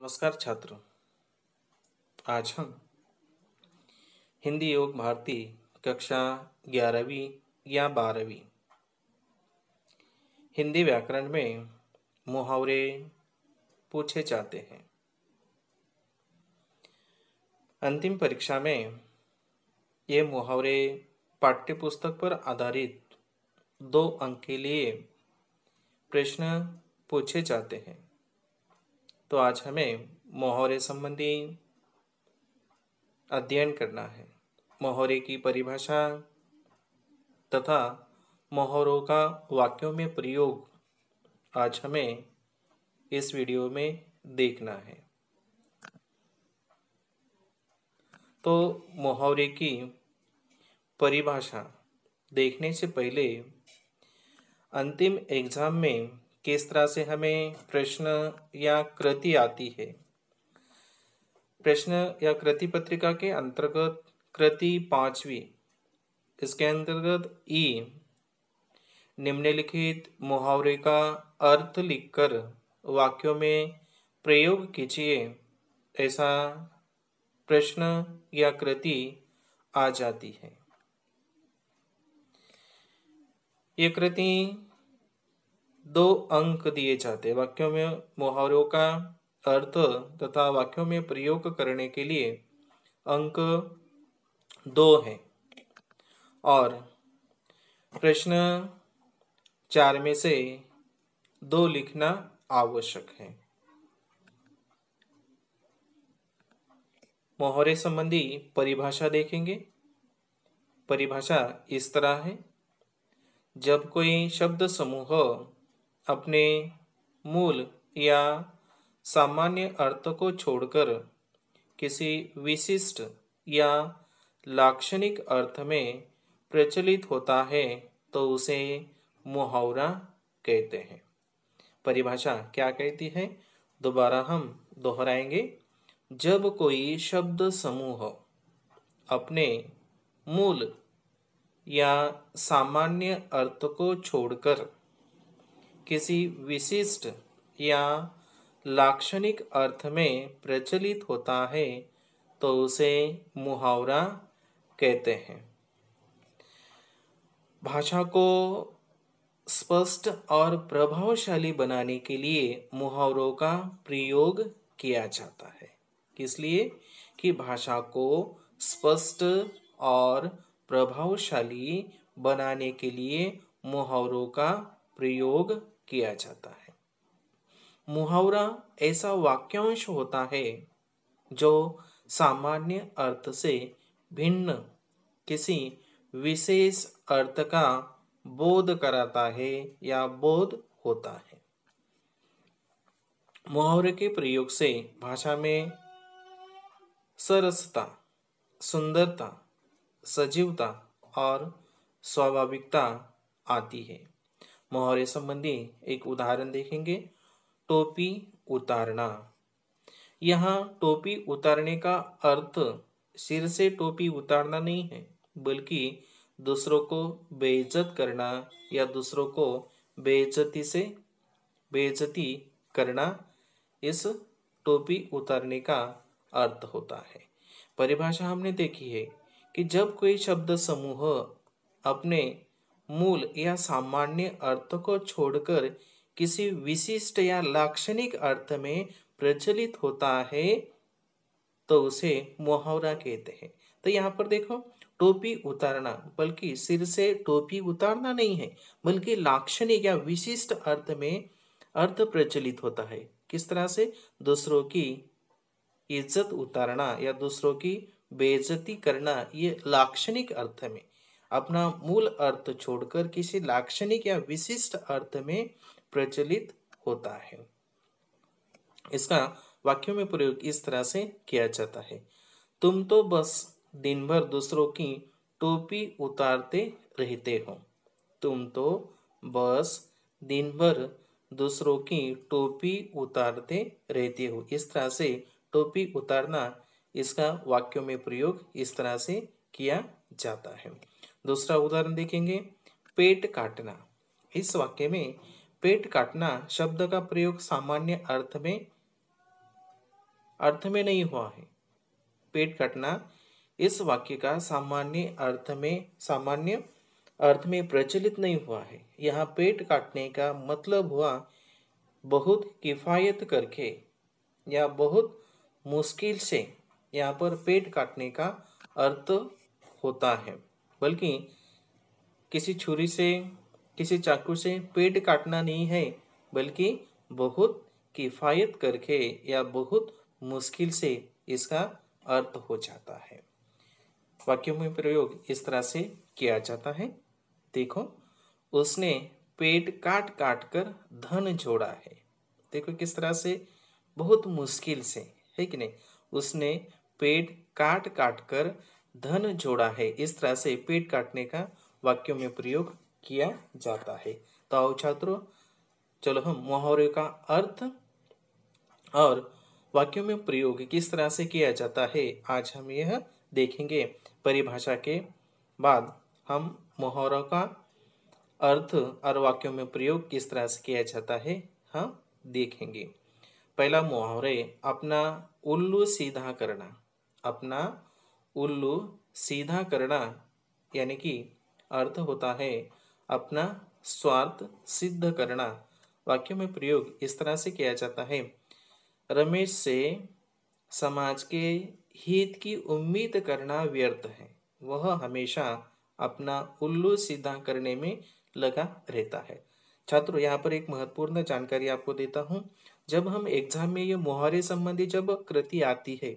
नमस्कार छात्रों। आज हम हिंदी योग भारती कक्षा 11वीं या 12वीं हिंदी व्याकरण में मुहावरे पूछे जाते हैं। अंतिम परीक्षा में ये मुहावरे पाठ्यपुस्तक पर आधारित 2 अंक के लिए प्रश्न पूछे जाते हैं। तो आज हमें मुहावरे संबंधी अध्ययन करना है। मुहावरे की परिभाषा तथा मुहावरों का वाक्यों में प्रयोग आज हमें इस वीडियो में देखना है। तो मुहावरे की परिभाषा देखने से पहले अंतिम एग्जाम में किस तरह से हमें प्रश्न या कृति आती है, प्रश्न या कृति पत्रिका के अंतर्गत कृति 5वीं, इसके अंतर्गत निम्नलिखित मुहावरे का अर्थ लिखकर वाक्यों में प्रयोग कीजिए, ऐसा प्रश्न या कृति आ जाती है। ये कृति 2 अंक दिए जाते हैं। वाक्यों में मुहावरों का अर्थ तथा वाक्यों में प्रयोग करने के लिए अंक 2 है और प्रश्न 4 में से 2 लिखना आवश्यक है। मुहावरे संबंधी परिभाषा देखेंगे। परिभाषा इस तरह है: जब कोई शब्द समूह अपने मूल या सामान्य अर्थ को छोड़कर किसी विशिष्ट या लाक्षणिक अर्थ में प्रचलित होता है तो उसे मुहावरा कहते हैं। परिभाषा क्या कहती है, दोबारा हम दोहराएंगे। जब कोई शब्द समूह अपने मूल या सामान्य अर्थ को छोड़कर किसी विशिष्ट या लाक्षणिक अर्थ में प्रचलित होता है तो उसे मुहावरा कहते हैं। भाषा को स्पष्ट और प्रभावशाली बनाने के लिए मुहावरों का प्रयोग किया जाता है। किस लिए? कि भाषा को स्पष्ट और प्रभावशाली बनाने के लिए मुहावरों का प्रयोग किया जाता है। मुहावरा ऐसा वाक्यांश होता है जो सामान्य अर्थ से भिन्न किसी विशेष अर्थ का बोध कराता है या बोध होता है। मुहावरे के प्रयोग से भाषा में सरसता, सुंदरता, सजीवता और स्वाभाविकता आती है। मुहावरे संबंधी एक उदाहरण देखेंगे। टोपी उतारना। यहाँ टोपी उतारने का अर्थ सिर से टोपी उतारना नहीं है, बल्कि दूसरों को बेइज्जत करना या दूसरों को बेइज्जती करना इस टोपी उतारने का अर्थ होता है। परिभाषा हमने देखी है कि जब कोई शब्द समूह अपने मूल या सामान्य अर्थ को छोड़कर किसी विशिष्ट या लाक्षणिक अर्थ में प्रचलित होता है तो उसे मुहावरा कहते हैं। तो यहाँ पर देखो, टोपी उतारना, बल्कि सिर से टोपी उतारना नहीं है, बल्कि लाक्षणिक या विशिष्ट अर्थ में अर्थ प्रचलित होता है। किस तरह से? दूसरों की इज्जत उतारना या दूसरों की बेइज्जती करना, ये लाक्षणिक अर्थ में अपना मूल अर्थ छोड़कर किसी लाक्षणिक या विशिष्ट अर्थ में प्रचलित होता है। इसका वाक्यों में प्रयोग इस तरह से किया जाता है: तुम तो बस दिन भर दूसरों की टोपी उतारते रहते हो। तुम तो बस दिन भर दूसरों की टोपी उतारते रहते हो। इस तरह से टोपी उतारना, इसका वाक्यों में प्रयोग इस तरह से किया जाता है। दूसरा उदाहरण देखेंगे। पेट काटना। इस वाक्य में पेट काटना शब्द का प्रयोग सामान्य अर्थ में अर्थ में नहीं हुआ है। पेट काटना इस वाक्य का सामान्य अर्थ में प्रचलित नहीं हुआ है। यहाँ पेट काटने का मतलब हुआ बहुत किफायत करके या बहुत मुश्किल से। यहाँ पर पेट काटने का अर्थ होता है, बल्कि किसी छुरी से, किसी चाकू से पेट काटना नहीं है, बल्कि बहुत किफायत करके या बहुत मुश्किल से इसका अर्थ हो जाता है। वाक्यों में प्रयोग इस तरह से किया जाता है। देखो, उसने पेट काट काट कर धन जोड़ा है। देखो किस तरह से, बहुत मुश्किल से, है कि नहीं। उसने पेट काट काट कर धन जोड़ा है। इस तरह से पेट काटने का वाक्यों में प्रयोग किया जाता है। तो आओ छात्रों, चलो हम मुहावरे का अर्थ और वाक्यों में प्रयोग किस तरह से किया जाता है आज हम यह देखेंगे। परिभाषा के बाद हम मुहावरों का अर्थ और वाक्यों में प्रयोग किस तरह से किया जाता है हम देखेंगे। पहला मुहावरे, अपना उल्लू सीधा करना। अपना उल्लू सीधा करना यानी कि अर्थ होता है अपना स्वार्थ सिद्ध करना। वाक्यों में प्रयोग इस तरह से किया जाता है। रमेश से समाज के हित की उम्मीद करना व्यर्थ है। वह हमेशा अपना उल्लू सीधा करने में लगा रहता है। छात्रों, यहाँ पर एक महत्वपूर्ण जानकारी आपको देता हूँ। जब हम एग्जाम में ये मुहावरे संबंधी जब कृति आती है,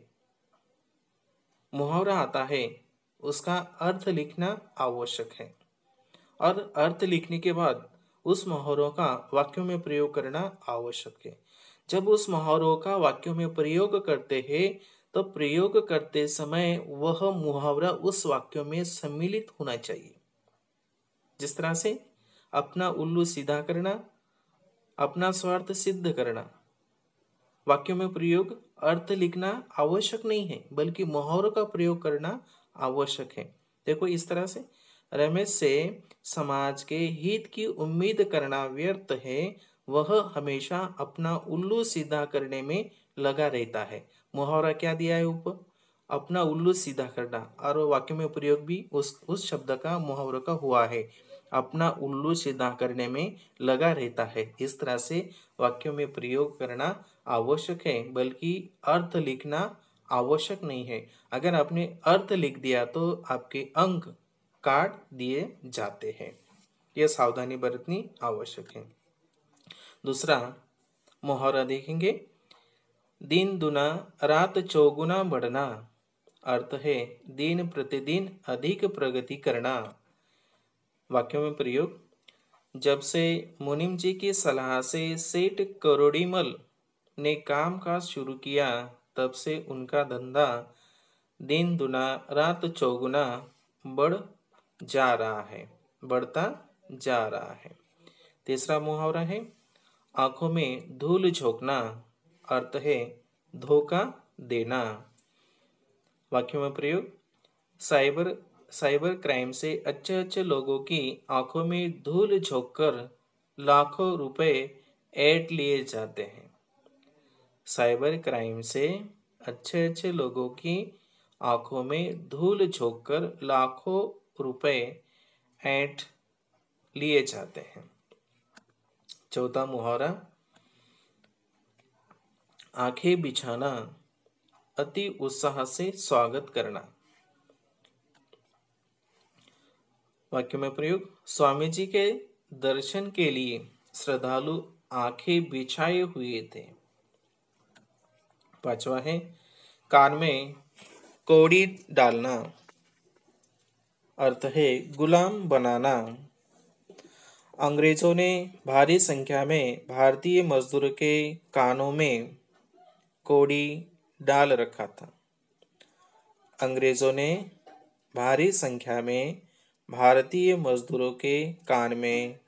मुहावरा आता है, उसका अर्थ लिखना आवश्यक है और अर्थ लिखने के बाद उस मुहावरों का वाक्यों में प्रयोग करना आवश्यक है। जब उस मुहावरों का वाक्यों में प्रयोग करते हैं तो प्रयोग करते समय वह मुहावरा उस वाक्यों में सम्मिलित होना चाहिए। जिस तरह से अपना उल्लू सीधा करना, अपना स्वार्थ सिद्ध करना, वाक्यों में प्रयोग अर्थ लिखना आवश्यक नहीं है, बल्कि मुहावरों का प्रयोग करना आवश्यक है। देखो इस तरह से, रमेश से समाज के हित की उम्मीद करना व्यर्थ है। वह हमेशा अपना उल्लू सीधा करने में लगा रहता है। मुहावरा क्या दिया है ऊपर, अपना उल्लू सीधा करना, और वाक्य में प्रयोग भी उस शब्द का मुहावरे का हुआ है, अपना उल्लू सीधा करने में लगा रहता है। इस तरह से वाक्यों में प्रयोग करना आवश्यक है, बल्कि अर्थ लिखना आवश्यक नहीं है। अगर आपने अर्थ लिख दिया तो आपके अंक काट दिए जाते हैं। यह सावधानी बरतनी आवश्यक है। दूसरा मुहावरा देखेंगे, दिन दुना रात चौगुना बढ़ना। अर्थ है दिन प्रतिदिन अधिक प्रगति करना। वाक्यों में प्रयोग, जब से मुनीम जी की सलाह से सेठ करोड़ीमल ने काम काज शुरू किया, तब से उनका धंधा दिन दुना रात चौगुना बढ़ता जा रहा है। तीसरा मुहावरा है आंखों में धूल झोंकना। अर्थ है धोखा देना। वाक्यों में प्रयोग, साइबर क्राइम से अच्छे अच्छे लोगों की आंखों में धूल झोंककर लाखों रुपए ऐंठ लिए जाते हैं। साइबर क्राइम से अच्छे अच्छे लोगों की आंखों में धूल झोंककर लाखों रुपए ऐंठ लिए जाते हैं। चौथा मुहावरा, आंखें बिछाना, अति उत्साह से स्वागत करना। वाक्य में प्रयोग, स्वामी जी के दर्शन के लिए श्रद्धालु आंखें बिछाए हुए थे। पांचवा है कान में कौड़ी डालना। अर्थ है गुलाम बनाना। अंग्रेजों ने भारी संख्या में भारतीय मजदूरों के कानों में कौड़ी डाल रखा था। अंग्रेजों ने भारी संख्या में भारतीय मजदूरों के कान में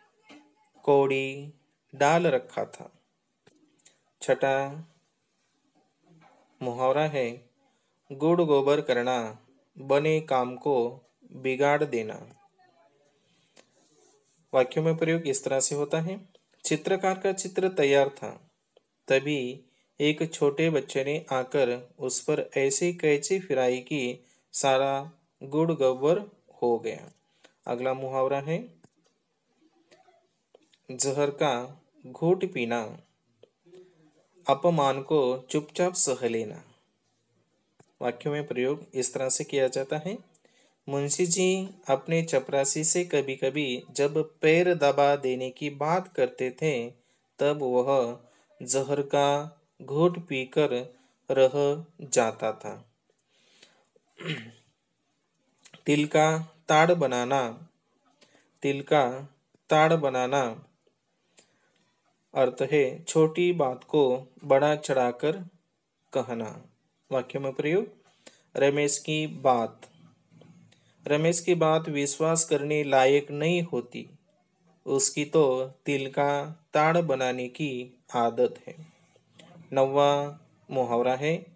कौड़ी डाल रखा था। छठा मुहावरा है गुड़ गोबर करना, बने काम को बिगाड़ देना। वाक्यों में प्रयोग इस तरह से होता है, चित्रकार का चित्र तैयार था, तभी एक छोटे बच्चे ने आकर उस पर ऐसी कैची फिराई कि सारा गुड़ गब्बर हो गया। अगला मुहावरा है जहर का घूंट पीना, अपमान को चुपचाप सह लेना। वाक्यों में प्रयोग इस तरह से किया जाता है। मुंशी जी अपने चपरासी से कभी कभी जब पैर दबा देने की बात करते थे तब वह जहर का घूंट पीकर रह जाता था। तिल का ताड़ बनाना, तिल का ताड़ बनाना अर्थ है छोटी बात को बड़ा चढ़ाकर कहना। वाक्य में प्रयोग रमेश की बात, रमेश की बात विश्वास करने लायक नहीं होती, उसकी तो तिल का ताड़ बनाने की आदत है। नौवा मुहावरा है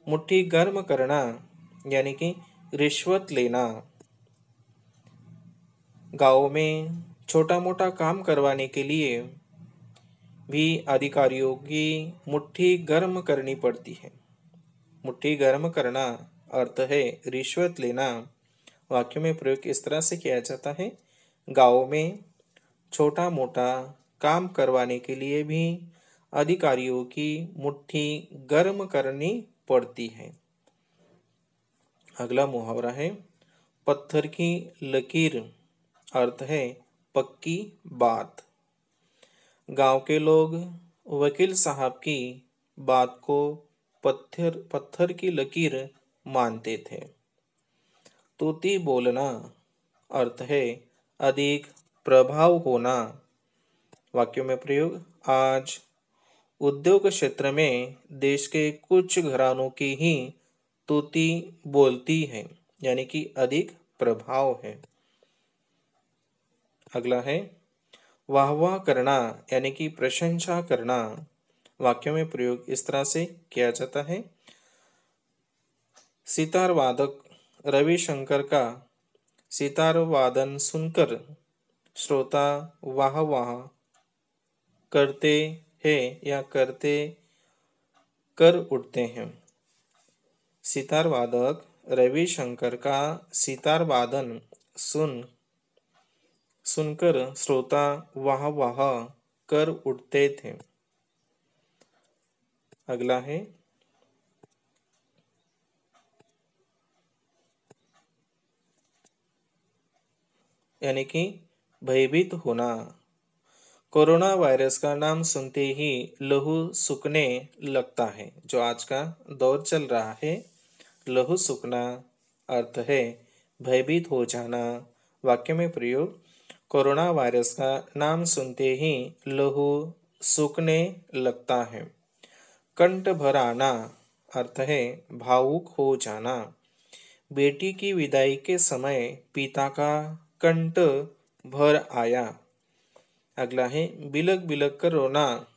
मुट्ठी गर्म करना, यानी कि रिश्वत लेना। गांव में छोटा मोटा काम करवाने के लिए भी अधिकारियों की मुट्ठी गर्म करनी पड़ती है। मुट्ठी गर्म करना अर्थ है रिश्वत लेना। वाक्य में प्रयोग इस तरह से किया जाता है। गांव में छोटा मोटा काम करवाने के लिए भी अधिकारियों की मुट्ठी गर्म करनी पड़ती है। अगला मुहावरा है पत्थर की लकीर, अर्थ है पक्की बात। गांव के लोग वकील साहब की बात को पत्थर पत्थर की लकीर मानते थे। तूती बोलना अर्थ है अधिक प्रभाव होना। वाक्यों में प्रयोग आज उद्योग क्षेत्र में देश के कुछ घरानों की ही तूती बोलती है, यानी कि अधिक प्रभाव है। अगला है वाह वाह करना, यानी कि प्रशंसा करना। वाक्यों में प्रयोग इस तरह से किया जाता है। सितार वादक रविशंकर का सितार वादन सुनकर श्रोता वाह वाह करते हैं या करते कर उठते हैं। सितार वादक रविशंकर का सितार वादन सुनकर श्रोता वाह वाह कर उठते थे। अगला है यानी कि भयभीत होना। कोरोना वायरस का नाम सुनते ही लहू सूखने लगता है। जो आज का दौर चल रहा है, लहू सूखना अर्थ है भयभीत हो जाना। वाक्य में प्रयोग कोरोना वायरस का नाम सुनते ही लहू सूखने लगता है। कंठ भर आना अर्थ है भावुक हो जाना। बेटी की विदाई के समय पिता का कंठ भर आया। अगला है बिलक बिलक कर रोना,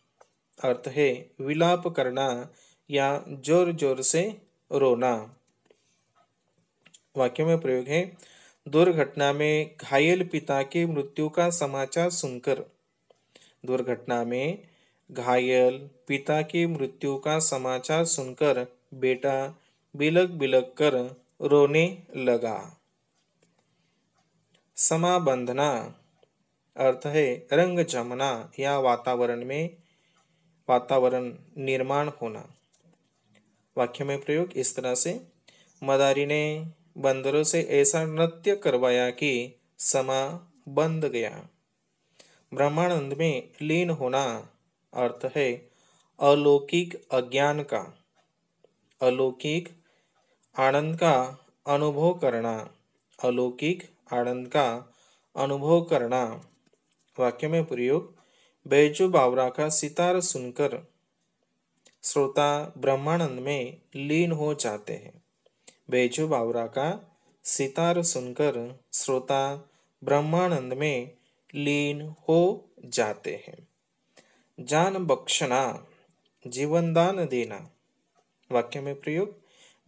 अर्थ है विलाप करना या जोर जोर से रोना। वाक्य में प्रयोग है दुर्घटना में घायल पिता की मृत्यु का समाचार सुनकर, दुर्घटना में घायल पिता की मृत्यु का समाचार सुनकर बेटा बिलक बिलक कर रोने लगा। समा बंधना अर्थ है रंग जमना या वातावरण निर्माण होना। वाक्य में प्रयोग इस तरह से मदारी ने बंदरों से ऐसा नृत्य करवाया कि समा बंध गया। ब्रह्मानंद में लीन होना अर्थ है अलौकिक अज्ञान का, अलौकिक आनंद का अनुभव करना, अलौकिक आनंद का अनुभव करना। वाक्य में प्रयोग बैजू बावरा का सितार सुनकर श्रोता ब्रह्मानंद में लीन हो जाते हैं। बैजू बावरा का सितार सुनकर श्रोता ब्रह्मानंद में लीन हो जाते हैं। जान बख्शना, जीवन दान देना। वाक्य में प्रयोग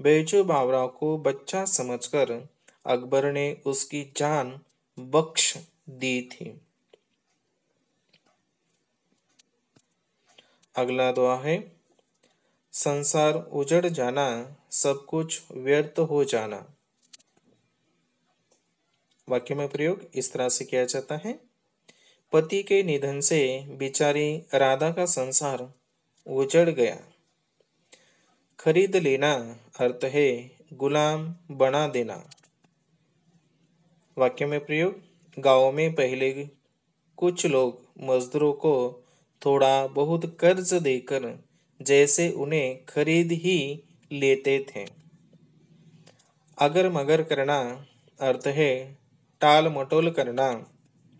बैजू बावरा को बच्चा समझकर अकबर ने उसकी जान बख्श दी थी। अगला दुआ है संसार उजड़ जाना, सब कुछ व्यर्थ हो जाना। वाक्य में प्रयोग इस तरह से किया जाता है। पति के निधन से बेचारी राधा का संसार उजड़ गया। खरीद लेना अर्थ है गुलाम बना देना। वाक्य में प्रयोग गांव में पहले कुछ लोग मजदूरों को थोड़ा बहुत कर्ज देकर जैसे उन्हें खरीद ही लेते थे। अगर मगर करना अर्थ है टाल मटोल करना।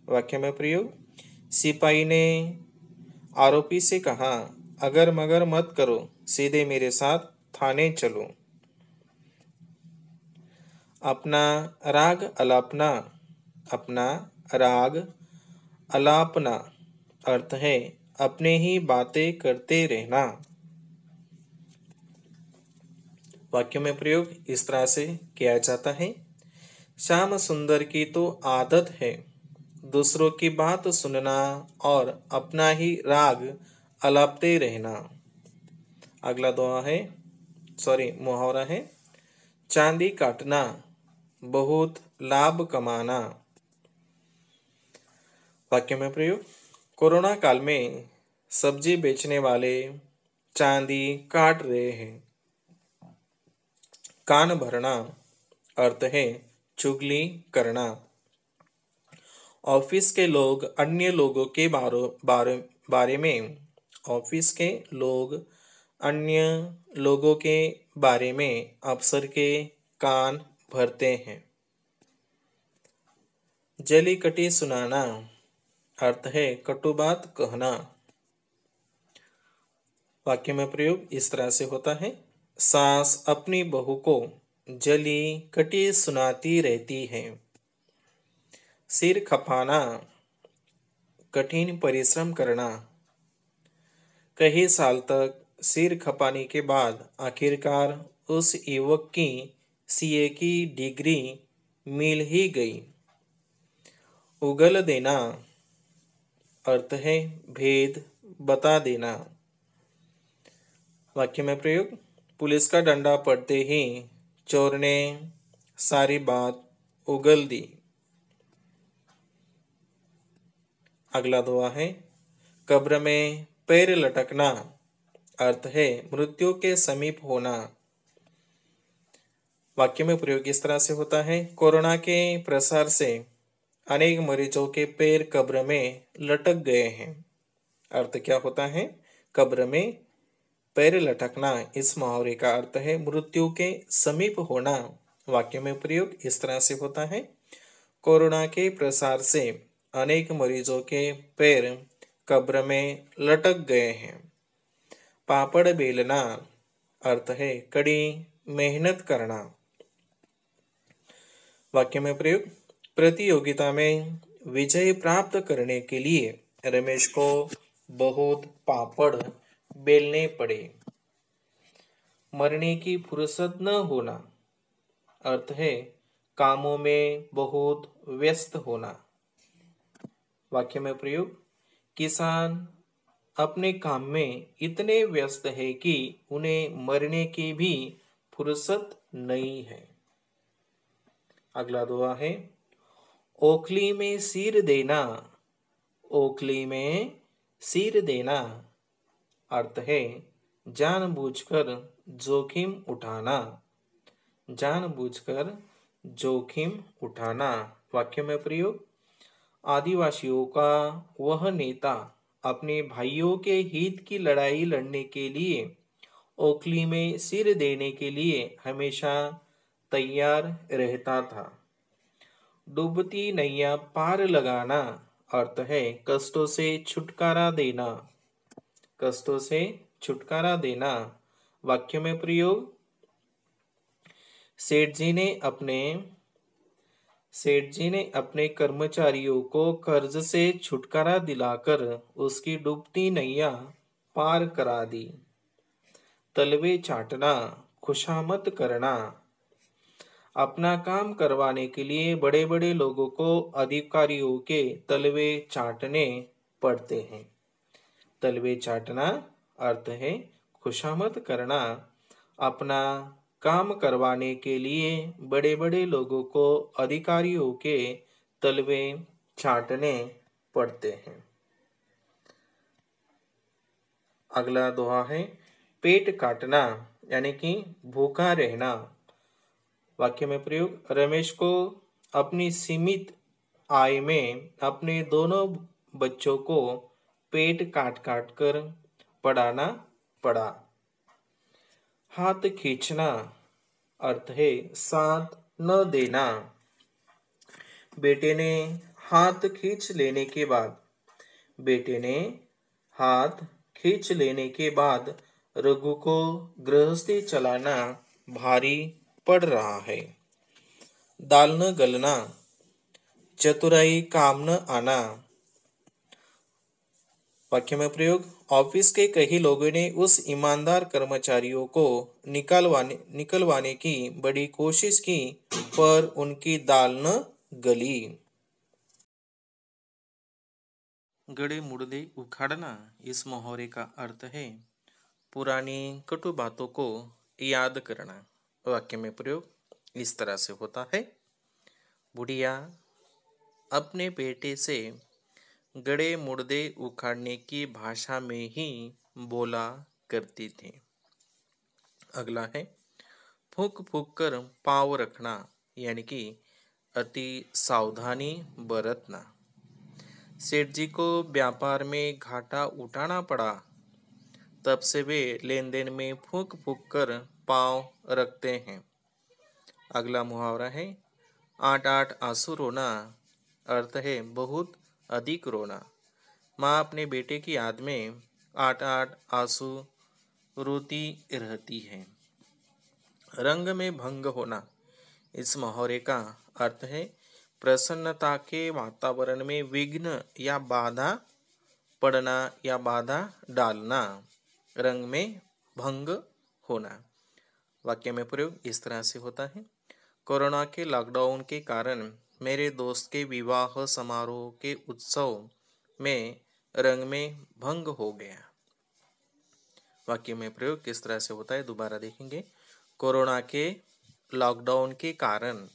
वाक्य में प्रयोग सिपाही ने आरोपी से कहा, अगर मगर मत करो, सीधे मेरे साथ थाने चलो। अपना राग अलापना। अपना राग अलापना अर्थ है अपने ही बातें करते रहना। वाक्य में प्रयोग इस तरह से किया जाता है। श्याम सुंदर की तो आदत है दूसरों की बात सुनना और अपना ही राग अलापते रहना। अगला मुहावरा है चांदी काटना, बहुत लाभ कमाना। वाक्य में प्रयोग कोरोना काल में सब्जी बेचने वाले चांदी काट रहे हैं। कान भरना अर्थ है चुगली करना। ऑफिस के लोग अन्य लोगों के बारे में ऑफिस के लोग अन्य लोगों के बारे में अफसर के कान भरते हैं। जली कटी सुनाना अर्थ है कटु बात कहना। वाक्य में प्रयोग इस तरह से होता है। सास अपनी बहू को जली कटी सुनाती रहती है। सिर खपाना कठिन परिश्रम करना। कई साल तक सिर खपाने के बाद आखिरकार उस युवक की सीए की डिग्री मिल ही गई। उगल देना अर्थ है भेद बता देना। वाक्य में प्रयोग पुलिस का डंडा पड़ते ही चोर ने सारी बात उगल दी। अगला दुआ है कब्र में पैर लटकना अर्थ है मृत्यु के समीप होना। वाक्य में प्रयोग इस तरह से होता है। कोरोना के प्रसार से अनेक मरीजों के पैर कब्र में लटक गए हैं। अर्थ क्या होता है? कब्र में पैर लटकना। इस मुहावरे का अर्थ है मृत्यु के समीप होना। वाक्य में प्रयोग इस तरह से होता है। कोरोना के प्रसार से अनेक मरीजों के पैर कब्र में लटक गए हैं। पापड़ बेलना अर्थ है कड़ी मेहनत करना। वाक्य में प्रयोग प्रतियोगिता में विजय प्राप्त करने के लिए रमेश को बहुत पापड़ बेलने पड़े। मरने की फुर्सत न होना अर्थ है कामों में बहुत व्यस्त होना। वाक्य में प्रयोग किसान अपने काम में इतने व्यस्त है कि उन्हें मरने की भी फुर्सत नहीं है। अगला दुआ है ओखली में सिर देना। ओखली में सिर देना अर्थ है जानबूझकर जोखिम उठाना। जानबूझकर जोखिम उठाना। वाक्य में प्रयोग आदिवासियों का वह नेता अपने भाइयों के हित की लड़ाई लड़ने के लिए ओखली में सिर देने के लिए हमेशा तैयार रहता था। डूबती नैया पार लगाना अर्थ है कष्टों से छुटकारा देना। कष्टों से छुटकारा देना। वाक्य में प्रयोग सेठ जी ने अपने कर्मचारियों को कर्ज से छुटकारा दिलाकर उसकी डूबती नैया पार करा दी। तलवे चाटना खुशामद करना। अपना काम करवाने के लिए बड़े बड़े लोगों को अधिकारियों के तलवे चाटने पड़ते हैं। तलवे चाटना अर्थ है खुशामद करना, अपना काम करवाने के लिए बड़े बड़े लोगों को अधिकारियों के तलवे छाटने पड़ते हैं। अगला दोहा है पेट काटना, यानी कि भूखा रहना। वाक्य में प्रयोग, रमेश को अपनी सीमित आय में अपने दोनों बच्चों को पेट काट काट कर पढ़ाना पड़ा। हाथ खींचना अर्थ है साथ न देना। बेटे ने हाथ खींच लेने के बाद बेटे ने हाथ खींच लेने के बाद रघु को गृहस्थी चलाना भारी पड़ रहा है। दाल न गलना, चतुराई काम न आना। वाक्य में प्रयोग, ऑफिस के कई लोगों ने उस ईमानदार कर्मचारियों को निकलवाने की बड़ी कोशिश की, पर उनकी दाल न गली। गड़े मुड़दे उखाड़ना, इस मुहावरे का अर्थ है पुरानी कटु बातों को याद करना। वाक्य में प्रयोग इस तरह से होता है, बुढ़िया अपने बेटे से गड़े मुर्दे उखाड़ने की भाषा में ही बोला करती थी। अगला है फूक फूक कर पाँव रखना, यानी कि अति सावधानी बरतना। सेठ जी को व्यापार में घाटा उठाना पड़ा, तब से वे लेन देन में फूक फूक कर पाँव रखते हैं। अगला मुहावरा है आठ आठ आंसू रोना, अर्थ है बहुत अधिक रोना। माँ अपने बेटे की याद में आठ आठ आंसू रोती रहती है। रंग में भंग होना, इस मुहावरे का अर्थ है प्रसन्नता के वातावरण में विघ्न या बाधा पड़ना या बाधा डालना। रंग में भंग होना। वाक्य में प्रयोग इस तरह से होता है, कोरोना के लॉकडाउन के कारण मेरे दोस्त के विवाह समारोह के उत्सव में रंग में भंग हो गया। वाक्य में प्रयोग किस तरह से होता है, दोबारा देखेंगे। कोरोना के लॉकडाउन के कारण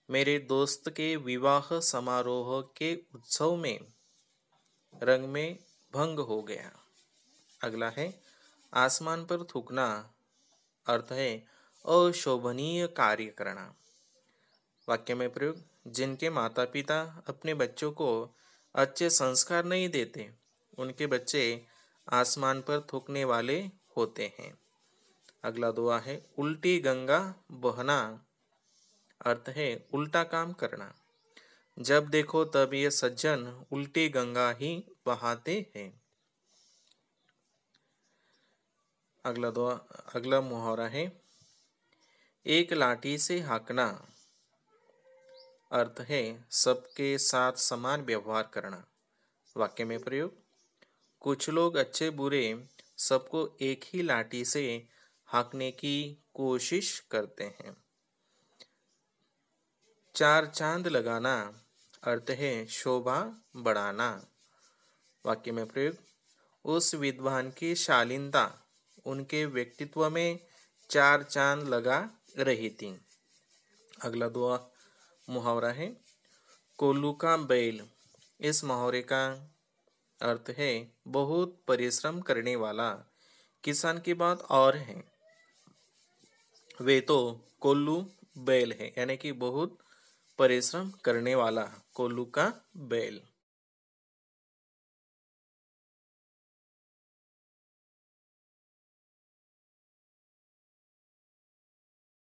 मेरे दोस्त के विवाह समारोह के उत्सव में रंग में भंग हो गया। अगला है आसमान पर थूकना, अर्थ है अशोभनीय कार्य करना। वाक्य में प्रयोग, जिनके माता पिता अपने बच्चों को अच्छे संस्कार नहीं देते, उनके बच्चे आसमान पर थूकने वाले होते हैं। अगला दुआ है उल्टी गंगा बहना, अर्थ है उल्टा काम करना। जब देखो तब ये सज्जन उल्टी गंगा ही बहाते हैं। अगला मुहावरा है एक लाठी से हाँकना, अर्थ है सबके साथ समान व्यवहार करना। वाक्य में प्रयोग, कुछ लोग अच्छे बुरे सबको एक ही लाठी से हाँकने की कोशिश करते हैं। चार चांद लगाना, अर्थ है शोभा बढ़ाना। वाक्य में प्रयोग, उस विद्वान की शालीनता उनके व्यक्तित्व में चार चांद लगा रही थी। अगला दुआ मुहावरा है कोल्लू का बैल, इस मुहावरे का अर्थ है बहुत परिश्रम करने वाला। किसान की बात और है, वे तो कोल्लू बैल है, यानी कि बहुत परिश्रम करने वाला कोल्लू का बैल।